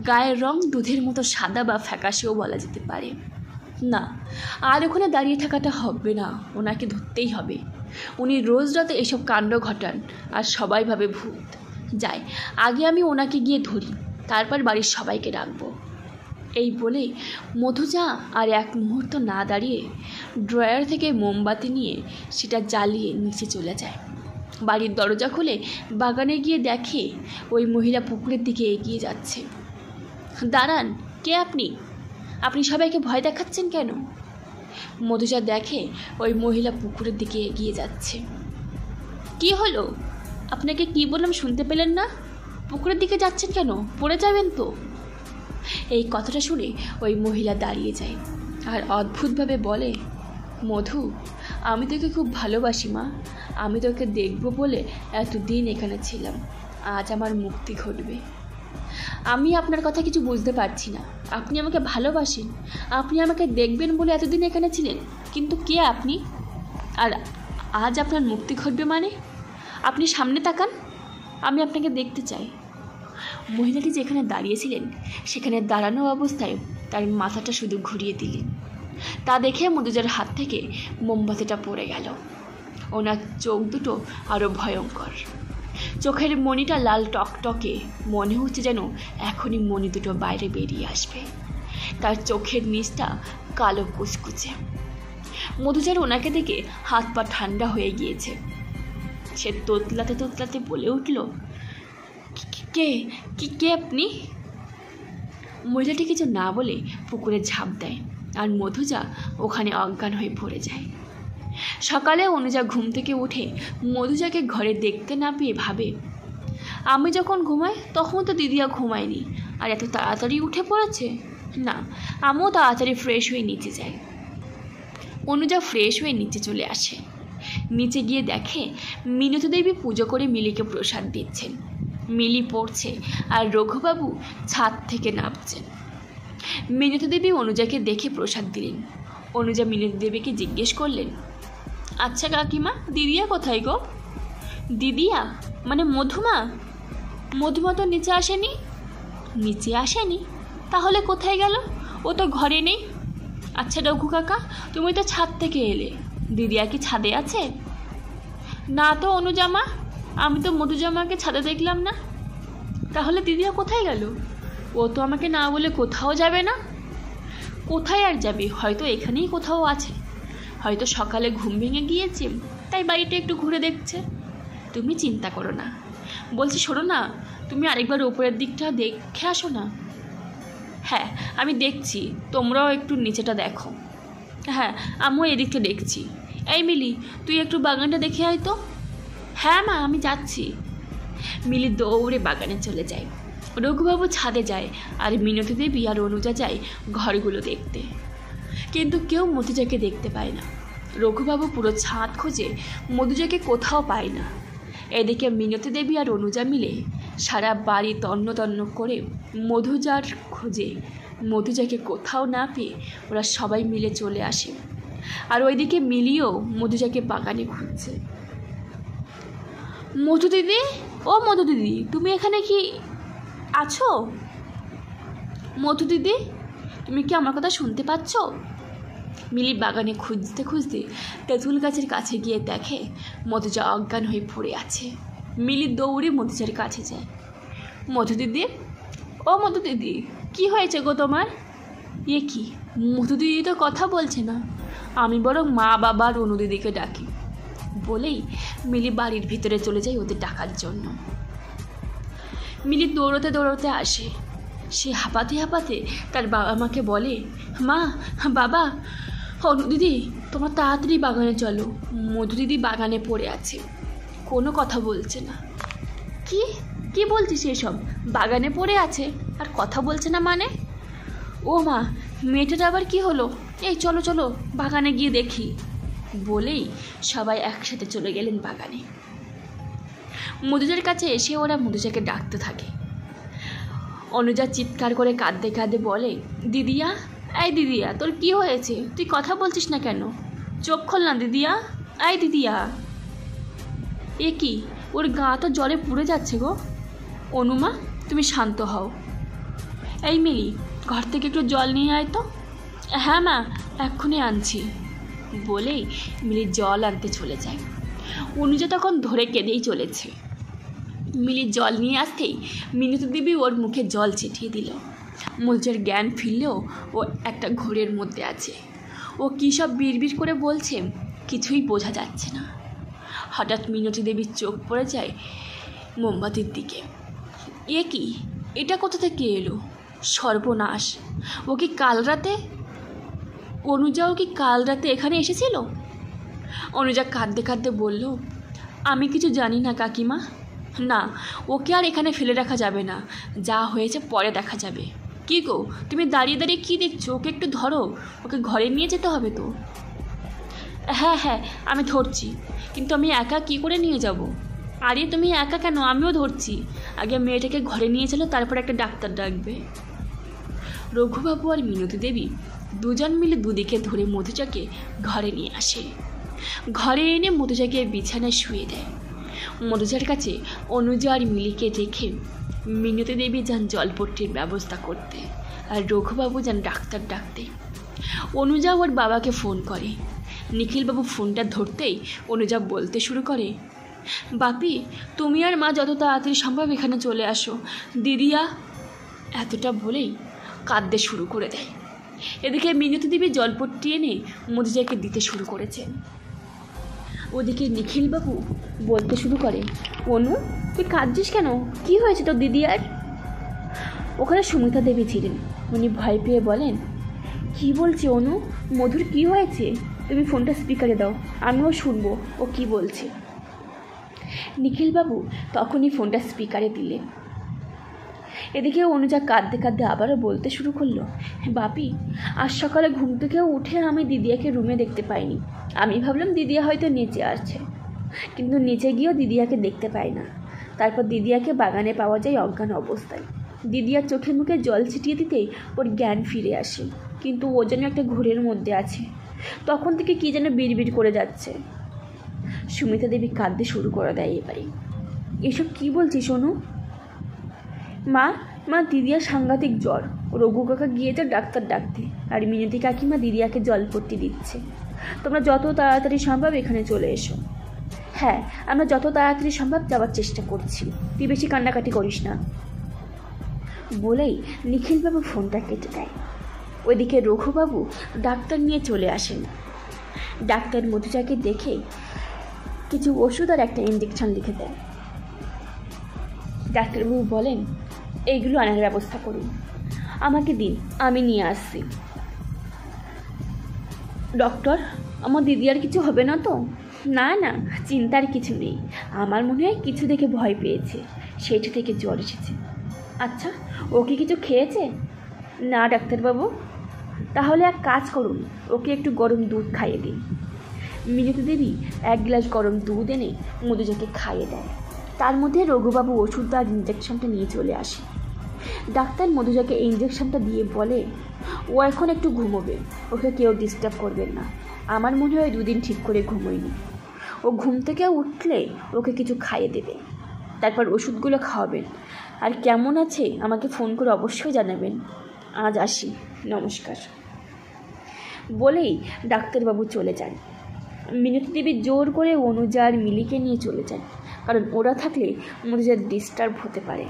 গায়ের রং দুধের মতো সাদা বা ফ্যাকাশেও বলা যেতে পারে। না, আর ওখানে দাঁড়িয়ে থাকাটা হবে না, ওনাকে ধরতেই হবে। উনি রোজ রাতে এসব কাণ্ড ঘটান আর সবাই ভাবে ভূত। যাই, আগে আমি ওনাকে গিয়ে ধরি, তারপর বাড়ির সবাইকে ডাকবো। এই বলে মধুজা আর এক মুহূর্ত না দাঁড়িয়ে ড্রয়ার থেকে মোমবাতি নিয়ে সেটা জ্বালিয়ে নিচে চলে যায়। বাড়ির দরজা খুলে বাগানে গিয়ে দেখে ওই মহিলা পুকুরের দিকে এগিয়ে যাচ্ছে। দাঁড়ান, কে আপনি? আপনি সবাইকে ভয় দেখাচ্ছেন কেন? মধুজা দেখে ওই মহিলা পুকুরের দিকে এগিয়ে যাচ্ছে। কি হলো? আপনাকে কি বললাম শুনতে পেলেন না? পুকুরের দিকে যাচ্ছেন কেন? পড়ে যাবেন তো। এই কথাটা শুনে ওই মহিলা দাঁড়িয়ে যায় আর অদ্ভুতভাবে বলে, মধু, আমি তোকে খুব ভালোবাসি মা। আমি তোকে দেখব বলে এতদিন এখানে ছিলাম, আজ আমার মুক্তি ঘটবে। আমি আপনার কথা কিছু বুঝতে পারছি না। আপনি আমাকে ভালোবাসেন, আপনি আমাকে দেখবেন বলে এতদিন এখানে ছিলেন, কিন্তু কে আপনি? আর আজ আপনার মুক্তি ঘটবে মানে? আপনি সামনে তাকান, আমি আপনাকে দেখতে চাই। মহিলাটি যেখানে দাঁড়িয়েছিলেন সেখানে দাঁড়ানো অবস্থায় তার মাথাটা শুধু ঘুরিয়ে দিলেন। তা দেখে মধুজার হাত থেকে মোমবাতিটা পড়ে গেল। ওনার চোখ দুটো আরও ভয়ঙ্কর। চোখের মণিটা লাল টকটকে, মনে হচ্ছে যেন এখনই মণি দুটো বাইরে বেরিয়ে আসবে। তার চোখের নিচটা কালো কুচকুচে। মধুজার ওনাকে দেখে হাত পা ঠান্ডা হয়ে গিয়েছে। সে তোতলাতে তোতলাতে বলে উঠল, কে কে আপনি? মহিলাটি কিছু না বলে পুকুরে ঝাঁপ দেয় আর মধুজা ওখানে অজ্ঞান হয়ে পড়ে যায়। সকালে অনুজা ঘুম থেকে উঠে মধুজাকে ঘরে দেখতে না পেয়ে ভাবে, আমি যখন ঘুমাই তখন তো দিদিয়া ঘুমায়নি, আর এত তাড়াতাড়ি উঠে পড়েছে। না, আমিও তাড়াতাড়ি ফ্রেশ হয়ে নিচে যাই। অনুজা ফ্রেশ হয়ে নিচে চলে আসে। নিচে গিয়ে দেখে মিনতি দেবী পুজো করে মিলিকে প্রসাদ দিচ্ছেন। মিলি পড়ছে আর রঘুবাবু ছাদ থেকে নামছেন। মিনতি দেবী অনুজাকে দেখে প্রসাদ দিলেন। অনুজা মিনতি দেবীকে জিজ্ঞেস করলেন, আচ্ছা কাকিমা, দিদিয়া কোথায় গো? দিদিয়া মানে মধুমা? মধুমা তো নিচে আসেনি। নিচে আসেনি? তাহলে কোথায় গেল? ও তো ঘরে নেই। আচ্ছা রঘু কাকা, তুমি তো ছাদ থেকে এলে, দিদিয়া কি ছাদে আছে? না তো অনুজামা, আমি তো মধুজামাকে ছাদে দেখলাম না। তাহলে দিদিয়া কোথায় গেল? ও তো আমাকে না বলে কোথাও যাবে না। কোথায় আর যাবে? হয়তো এখানেই কোথাও আছে। হয়তো সকালে ঘুম ভেঙে গিয়েছে, তাই বাড়িটা একটু ঘুরে দেখছে। তুমি চিন্তা করো না। বলছি শোনো না, তুমি আরেকবার ওপরের দিকটা দেখে আসো না। হ্যাঁ, আমি দেখছি, তোমরাও একটু নিচেটা দেখো। হ্যাঁ, আমিও এদিকটা দেখছি। এই মিলি, তুই একটু বাগানটা দেখে আয় তো। হ্যাঁ মা, আমি যাচ্ছি। মিলি দৌড়ে বাগানে চলে যায়। রঘুবাবু ছাদে যায় আর মিনতি দেবী আর অনুজা যায় ঘরগুলো দেখতে, কিন্তু কেউ মধুজাকে দেখতে পায় না। রঘুবাবু পুরো ছাদ খোঁজে, মধুজাকে কোথাও পায় না। এদিকে মিনতি দেবী আর অনুজা মিলে সারা বাড়ি তন্ন তন্ন করে মধুজার খোঁজে। মধুজাকে কোথাও না পেয়ে ওরা সবাই মিলে চলে আসে। আর ওইদিকে মিলিও মধুজাকে বাগানে খুঁজছে। মধু দিদি, ও মধু দিদি, তুমি এখানে কি আছো? মধু দিদি, তুমি কি আমার কথা শুনতে পাচ্ছ? মিলি বাগানে খুঁজতে খুঁজতে তেঁতুল গাছের কাছে গিয়ে দেখে মধুজা অজ্ঞান হয়ে পড়ে আছে। মিলি দৌড়ে মধুজার কাছে যায়। মধু দিদি, ও মধু দিদি, কী হয়েছে গো তোমার? এ কি, মধু দিদি তো কথা বলছে না। আমি বরং মা বাবা আর অনু দিদিকে ডাকি বলেই মিলি বাড়ির ভিতরে চলে যায় ওদের ডাকার জন্য। মিলি দৌড়তে দৌড়তে আসে। সে হাঁপাতে হাঁপাতে তার বাবা মাকে বলে, মা, বাবা, অনু দিদি, তোমরা তাড়াতাড়ি বাগানে চলো, মধু দিদি বাগানে পড়ে আছে, কোনো কথা বলছে না। কি কি বলছিস এসব? বাগানে পড়ে আছে আর কথা বলছে না মানে? ও মা, মেয়েটার আবার কি হলো? এই চলো চলো বাগানে গিয়ে দেখি বলেই সবাই একসাথে চলে গেলেন বাগানে। মধুজার কাছে এসে ওরা মধুজাকে ডাকতে থাকে। অনুজা চিৎকার করে কাঁদতে কাঁদতে বলে, দিদিয়া, এই দিদিয়া, তোর কি হয়েছে? তুই কথা বলছিস না কেন? চোখ খোল না দিদিয়া, এই দিদিয়া। এ কি, ওর গা তো জলে পুড়ে যাচ্ছে গো। অনুমা, তুমি শান্ত হও। এই মিলি, ঘর থেকে একটু জল নিয়ে আয় তো। হ্যাঁ মা, এক্ষুনি আনছি বলেই মিলি জল আনতে চলে যায়। অনুজা তখন ধরে কেঁদেই চলেছে। মিলি জল নিয়ে আসতেই মিনতি দেবী ওর মুখে জল ছিটিয়ে দিল। মধুজার জ্ঞান ফিরলেও ও একটা ঘোরের মধ্যে আছে। ও কী সব বিড়বিড় করে বলছে কিছুই বোঝা যাচ্ছে না। হঠাৎ মিনতি দেবীর চোখ পড়ে যায় মোমবাতির দিকে। এ কি, এটা কোথা থেকে এলো? সর্বনাশ! ও কি কাল রাতে, অনুজাও কি কাল রাতে এখানে এসেছিল? অনুজা কাঁদতে কাঁদতে বলল, আমি কিছু জানি না কাকিমা। না, ওকে আর এখানে ফেলে রাখা যাবে না, যা হয়েছে পরে দেখা যাবে। কী গো, তুমি দাঁড়িয়ে দাঁড়িয়ে কী দেখছো? ওকে একটু ধরো, ওকে ঘরে নিয়ে যেতে হবে তো। হ্যাঁ হ্যাঁ, আমি ধরছি, কিন্তু আমি একা কি করে নিয়ে যাব? আরে তুমি একা কেন, আমিও ধরছি। আগে মেয়েটাকে ঘরে নিয়ে চলো, তারপর একটা ডাক্তার ডাকবে। রঘুবাবু আর মিনতি দেবী দুজন মিলে দুদিকে ধরে মধুজাকে ঘরে নিয়ে আসে। ঘরে এনে মধুজাকে বিছানায় শুয়ে দেয়। মধুজার কাছে অনুজা আর মিলিকে রেখে মিনতি দেবী যান জলপট্টির ব্যবস্থা করতে, আর রঘুবাবু যান ডাক্তার ডাকতে। অনুজা ওর বাবাকে ফোন করে। নিখিলবাবু ফোনটা ধরতেই অনুজা বলতে শুরু করে, বাপি, তুমি আর মা যত তাড়াতাড়ি সম্ভব এখানে চলে আসো, দিদিয়া। এতটা বলেই কাঁদতে শুরু করে দেয়। এদিকে মিনতি দেবী জলপট্টি এনে মধুজাকে দিতে শুরু করেছেন। ওদিকে নিখিলবাবু বলতে শুরু করে, অনু, তুই কাঁদছিস কেন? কি হয়েছে তোর দিদিয়ার? ওখানে সুমিতা দেবী ছিলেন। উনি ভয় পেয়ে বলেন, কি বলছে অনু? মধুর কি হয়েছে? তুমি ফোনটা স্পিকারে দাও, আমিও শুনবো ও কি বলছে। নিখিলবাবু তখনই ফোনটা স্পিকারে দিলেন। এদিকে অনুজা কাঁদতে কাঁদতে আবারও বলতে শুরু করলো, বাপি, আজ সকালে ঘুম থেকে উঠে আমি দিদিয়াকে রুমে দেখতে পাইনি। আমি ভাবলাম দিদিয়া হয়তো নিচে আসছে, কিন্তু নিচে গিয়েও দিদিয়াকে দেখতে পাই না। তারপর দিদিয়াকে বাগানে পাওয়া যায় অজ্ঞান অবস্থায়। দিদিয়ার চোখে মুখে জল ছিটিয়ে দিতেই ওর জ্ঞান ফিরে আসে, কিন্তু ও যেন একটা ঘোরের মধ্যে আছে। তখন থেকে কী যেন বিড়বিড় করে যাচ্ছে। সুমিতা দেবী কাঁদতে শুরু করে দেয় এবারে। এসব কি বলছিস অনু? মা, দিদিয়ার সাংঘাতিক জ্বর। রঘু কাকা গিয়েছে ডাক্তার ডাকতে, আর মিনতি কাকিমা দিদিয়াকে জলপট্টি দিচ্ছে। তোমরা যত তাড়াতাড়ি সম্ভব এখানে চলে এসো। হ্যাঁ, আমরা যত তাড়াতাড়ি সম্ভব যাওয়ার চেষ্টা করছি, তুই বেশি কান্নাকাটি করিস না বলেই নিখিলবাবু ফোনটা কেটে দেয়। ওইদিকে রঘুবাবু ডাক্তার নিয়ে চলে আসেন। ডাক্তার মধুজাকে দেখে কিছু ওষুধ আর একটা ইঞ্জেকশন লিখে দেয়। ডাক্তারবাবু বলেন, এইগুলো আনার ব্যবস্থা করুন, আমাকে দিন, আমি নিয়ে আসছি। ডক্টর, আমার দিদি আর কিছু হবে না তো? না না, চিন্তার কিছু নেই। আমার মনে হয় কিছু দেখে ভয় পেয়েছে, সেটা থেকে জ্বর এসেছে। আচ্ছা, ও কি কিছু খেয়েছে? না ডাক্তারবাবু। তাহলে এক কাজ করুন, ওকে একটু গরম দুধ খাইয়ে দিন। মিনতি দেবী এক গ্লাস গরম দুধ এনে মধুজাকে খাইয়ে দেয়। তার মধ্যে রঘুবাবু ওষুধ আর ইঞ্জেকশনটা নিয়ে চলে আসে। ডাক্তার মধুজাকে ইঞ্জেকশনটা দিয়ে বলে, ও এখন একটু ঘুমোবে, ওকে কেউ ডিস্টার্ব করবেন না। আমার মনে হয় 2 দিন ঠিক করে ঘুমোয়নি। ও ঘুম থেকে উঠলে ওকে কিছু খাইয়ে দেবে, তারপর ওষুধগুলো খাওয়াবেন। আর কেমন আছে আমাকে ফোন করে অবশ্যই জানাবেন। আজ আসি, নমস্কার। বলেই ডাক্তারবাবু চলে যান। মিনতি দেবী জোর করে অনুজা আর মিলিকে নিয়ে চলে যান, কারণ ওরা থাকলে মধুজার ডিস্টার্ব হতে পারে।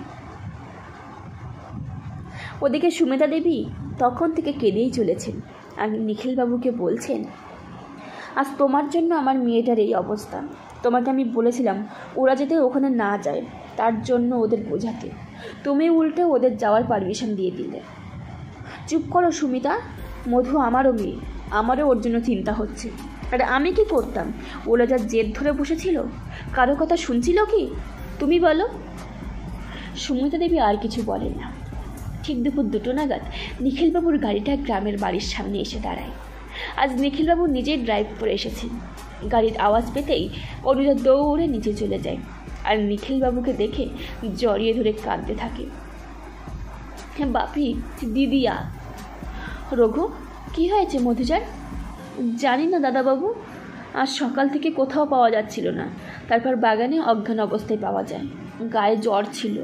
ওদিকে সুমিতা দেবী তখন থেকে কেঁদেই চলেছেন আর নিখিলবাবুকে বলছেন, আজ তোমার জন্য আমার মেয়েটার এই অবস্থা। তোমাকে আমি বলেছিলাম ওরা যাতে ওখানে না যায়, তার জন্য ওদের বোঝাতে, তুমি উল্টে ওদের যাওয়ার পারমিশন দিয়ে দিলে। চুপ করো সুমিতা, মধু আমারও মেয়ে, আমারও ওর জন্য চিন্তা হচ্ছে। আর আমি কি করতাম? ওরা যা জেদ ধরে বসেছিল, কারো কথা শুনছিল কি? তুমি বলো। সুমিতা দেবী আর কিছু বলেন না। ঠিক দুপুর 2টো নাগাদ নিখিলবাবুর গাড়িটা গ্রামের বাড়ির সামনে এসে দাঁড়ায়। আজ নিখিলবাবু নিজেই ড্রাইভ করে এসেছেন। গাড়ির আওয়াজ পেতেই অনুজা দৌড়ে নিচে চলে যায় আর নিখিলবাবুকে দেখে জড়িয়ে ধরে কাঁদতে থাকে। হ্যাঁ বাপি, দিদিয়া। রঘু, কি হয়েছে মধুজার? জানি না দাদাবাবু, আজ সকাল থেকে কোথাও পাওয়া যাচ্ছিল না, তারপর বাগানে অজ্ঞান অবস্থায় পাওয়া যায়। গায়ে জ্বর ছিল,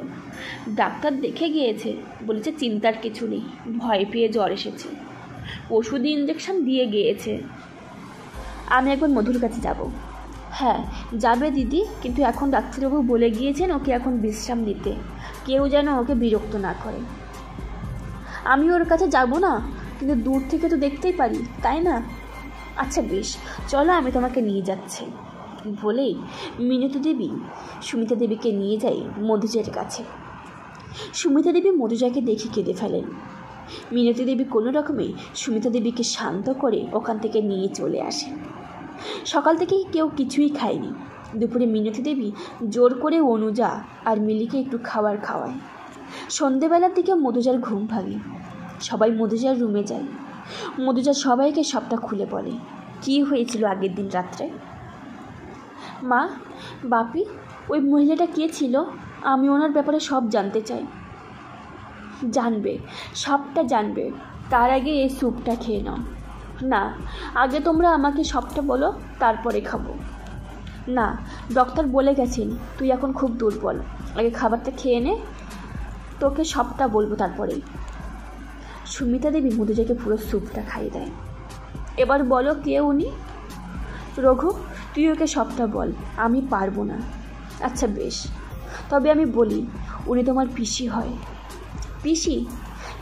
ডাক্তার দেখে গিয়েছে, বলেছে চিন্তার কিছু নেই, ভয় পেয়ে জ্বর এসেছে, ওষুধ ইঞ্জেকশন দিয়ে গিয়েছে। আমি একবার মধুর কাছে যাব। হ্যাঁ যাবে দিদি, কিন্তু এখন ডাক্তারবাবু বলে গিয়েছেন ওকে এখন বিশ্রাম নিতে, কেউ যেন ওকে বিরক্ত না করে। আমি ওর কাছে যাব না, কিন্তু দূর থেকে তো দেখতেই পারি, তাই না? আচ্ছা বেশ, চলো আমি তোমাকে নিয়ে যাচ্ছি। বলেই মিনতি দেবী সুমিতা দেবীকে নিয়ে যায় মধুজার কাছে। সুমিতা দেবী মধুজাকে দেখে কেঁদে ফেলেন। মিনতি দেবী কোনো রকমে সুমিতা দেবীকে শান্ত করে ওখান থেকে নিয়ে চলে আসেন। সকাল থেকে কেউ কিছুই খায়নি। দুপুরে মিনতি দেবী জোর করে অনুজা আর মিলিকে একটু খাবার খাওয়ায়। সন্ধেবেলার দিকে মধুজার ঘুম ভাঙে। সবাই মধুজার রুমে যায়। মধুজা সবাইকে সবটা খুলে বলে কি হয়েছিল আগের দিন রাত্রে। মা, বাপি, ওই মহিলাটা কে ছিল? আমি ওনার ব্যাপারে সব জানতে চাই। জানবে, সবটা জানবে, তার আগে এই স্যুপটা খেয়ে নাও। না, আগে তোমরা আমাকে সবটা বলো, তারপরে খাবো। না, ডক্টর বলে গেছেন তুই এখন খুব দুর্বল, আগে খাবারটা খেয়ে নে, তোকে সবটা বলবো তারপরেই। সুমিতা দেবী মধুজাকে পুরো স্যুপটা খাইয়ে দেয়। এবার বলো কে উনি? রঘু, তুই ওকে সবটা বল, আমি পারবো না। আচ্ছা বেশ, তবে আমি বলি, উনি তোমার পিসি হয়। পিসি?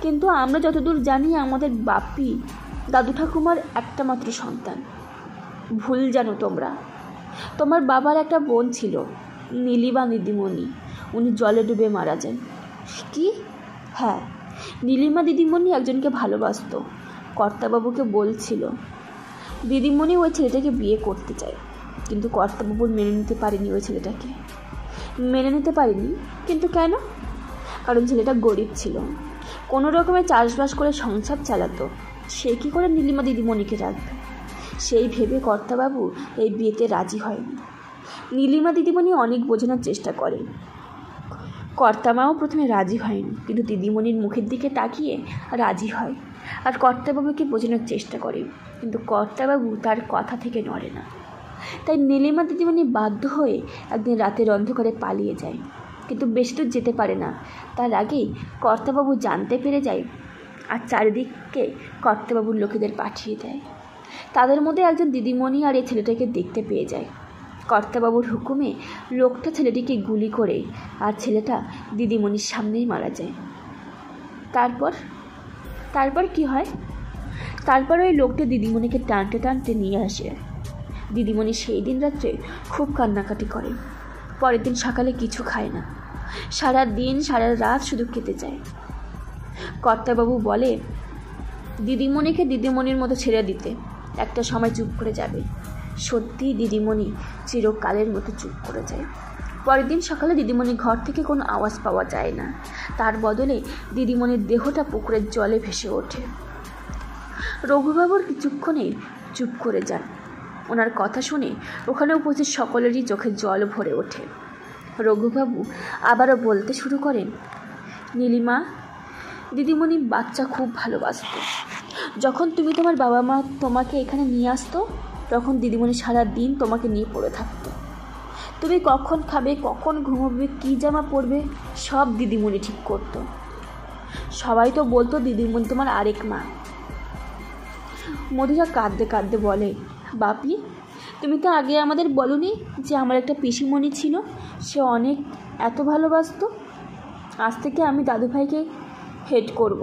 কিন্তু আমরা যতদূর জানি আমাদের বাপি দাদু ঠাকুমার একটা মাত্র সন্তান। ভুল জানো তোমরা। তোমার বাবার একটা বোন ছিল, নীলিমা দিদিমণি, উনি জলে ডুবে মারা যান। কি? হ্যাঁ, নীলিমা দিদিমণি একজনকে ভালোবাসত, কর্তাবাবুকে বলছিল। দিদিমণি ওই ছেলেটাকে বিয়ে করতে চায়, কিন্তু কর্তাবাবু মেনে নিতে পারেনি ওই ছেলেটাকে। মেনে নিতে পারেনি? কিন্তু কেন? কারণ ছেলেটা গরিব ছিল, কোনো রকমের চাষবাস করে সংসার চালাতো, সে কী করে নীলিমা দিদিমণিকে রাখবে? সেই ভেবে কর্তাবাবু এই বিয়েতে রাজি হয়নি। নীলিমা দিদিমণি অনেক বোঝানোর চেষ্টা করে, কর্তামাও প্রথমে রাজি হয়নি, কিন্তু দিদিমণির মুখের দিকে তাকিয়ে রাজি হয় আর কর্তাবাবুকে বোঝানোর চেষ্টা করে, কিন্তু কর্তাবাবু তার কথা থেকে নড়ে না। তাই নীলিমা দিদিমণি বাধ্য হয়ে একদিন রাতের অন্ধকারে পালিয়ে যায়, কিন্তু বেশি দূর যেতে পারে না। তার আগেই কর্তাবাবু জানতে পেরে যায় আর চারিদিকে কর্তাবাবুর লোকেদের পাঠিয়ে দেয়। তাদের মধ্যে একজন দিদিমণি আর এই ছেলেটাকে দেখতে পেয়ে যায়। কর্তাবাবুর হুকুমে লোকটা ছেলেটিকে গুলি করে আর ছেলেটা দিদিমণির সামনেই মারা যায়। তারপর কি হয়? তারপর ওই লোকটা দিদিমণিকে টানতে টানতে নিয়ে আসে। দিদিমণি সেই দিন রাত্রে খুব কান্নাকাটি করে। পরের দিন সকালে কিছু খায় না, সারা দিন সারা রাত শুধু খেতে চায়। কর্তাবাবু বলে দিদিমণিকে দিদিমণির মতো ছেড়ে দিতে, একটা সময় চুপ করে যাবে। সত্যি দিদিমণি চিরকালের মতো চুপ করে যায়। পরের দিন সকালে দিদিমণির ঘর থেকে কোনো আওয়াজ পাওয়া যায় না, তার বদলে দিদিমণির দেহটা পুকুরের জলে ভেসে ওঠে। রঘুবাবুর কিছুক্ষণে চুপ করে যান। ওনার কথা শুনে ওখানে উপস্থিত সকলেরই চোখে জল ভরে ওঠে। রঘুবাবু আবারও বলতে শুরু করেন, নীলিমা দিদিমণি বাচ্চা খুব ভালোবাসত। যখন তুমি তোমার বাবা মা তোমাকে এখানে নিয়ে আসতো, তখন দিদিমণি সারা দিন তোমাকে নিয়ে পড়ে থাকতো। তুমি কখন খাবে, কখন ঘুমাবে, কী জামা পরবে, সব দিদিমণি ঠিক করতো। সবাই তো বলতো দিদিমণি তোমার আরেক মা। মধুজা কাঁদতে কাঁদতে বলে, বাপি তুমি তো আগে আমাদের বলোনি যে আমার একটা পিসিমণি ছিল, সে অনেক এত ভালোবাসতো। আজ থেকে আমি দাদুভাইকে হেড করব।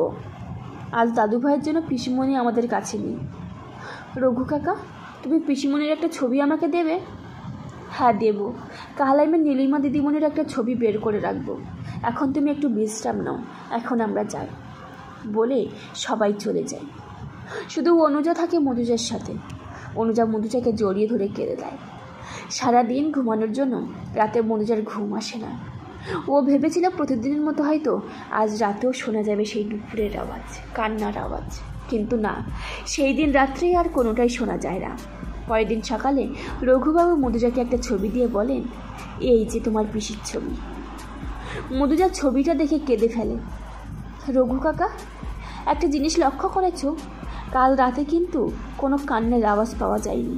আজ দাদুভাইয়ের জন্য পিসিমণি আমাদের কাছে নেই। রঘু কাকা, তুমি পিসিমণির একটা ছবি আমাকে দেবে? হ্যাঁ দেবো, কাল আমি নীলিমা দিদিমণির একটা ছবি বের করে রাখবো। এখন তুমি একটু বিশ্রাম নাও, এখন আমরা যাই। বলে সবাই চলে যায়। শুধু অনুজা থাকে মধুজার সাথে। অনুজা মধুজাকে জড়িয়ে ধরে কেঁদে দেয়। সারাদিন ঘুমানোর জন্য রাতে মধুজার ঘুম আসে না। ও ভেবেছিল প্রতিদিনের মতো হয়তো আজ রাতেও শোনা যাবে সেই দুপুরের আওয়াজ, কান্নার আওয়াজ, কিন্তু না, সেই দিন রাত্রেই আর কোনোটাই শোনা যায় না। পরের দিন সকালে রঘুবাবু মধুজাকে একটা ছবি দিয়ে বলেন, এই যে তোমার পিসির ছবি। মধুজার ছবিটা দেখে কেঁদে ফেলে। রঘু কাকা, একটা জিনিস লক্ষ্য করেছ? কাল রাতে কিন্তু কোনো কান্নার আওয়াজ পাওয়া যায়নি।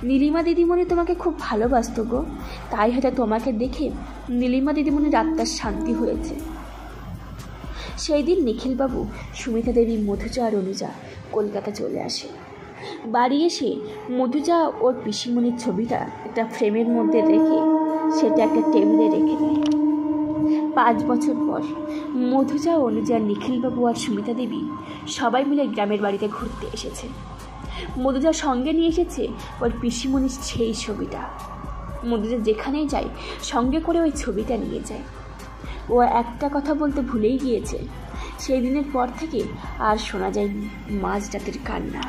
নীলিমা দিদিমণি তোমাকে খুব ভালোবাসত গো, তাই হয়তো তোমাকে দেখে নীলিমা দিদিমণির আত্মার শান্তি হয়েছে। সেই দিন নিখিলবাবু, সুমিতা দেবী, মধুজা আর অনুজা কলকাতা চলে আসে। বাড়ি এসে মধুজা ওর পিসিমণির ছবিটা একটা ফ্রেমের মধ্যে রেখে সেটা একটা টেবিলে রেখে দেয়। 5 বছর পর মধুজা, অনুজা, নিখিলবাবু আর সুমিতা দেবী সবাই মিলে গ্রামের বাড়িতে ঘুরতে এসেছে। মধুজার সঙ্গে নিয়ে এসেছে ওর পিসিমণির সেই ছবিটা। মধুজা যেখানেই যায় সঙ্গে করে ওই ছবিটা নিয়ে যায়। ও একটা কথা বলতে ভুলেই গিয়েছে, সেই দিনের পর থেকে আর শোনা যায়নি মাঝরাতের কান্না।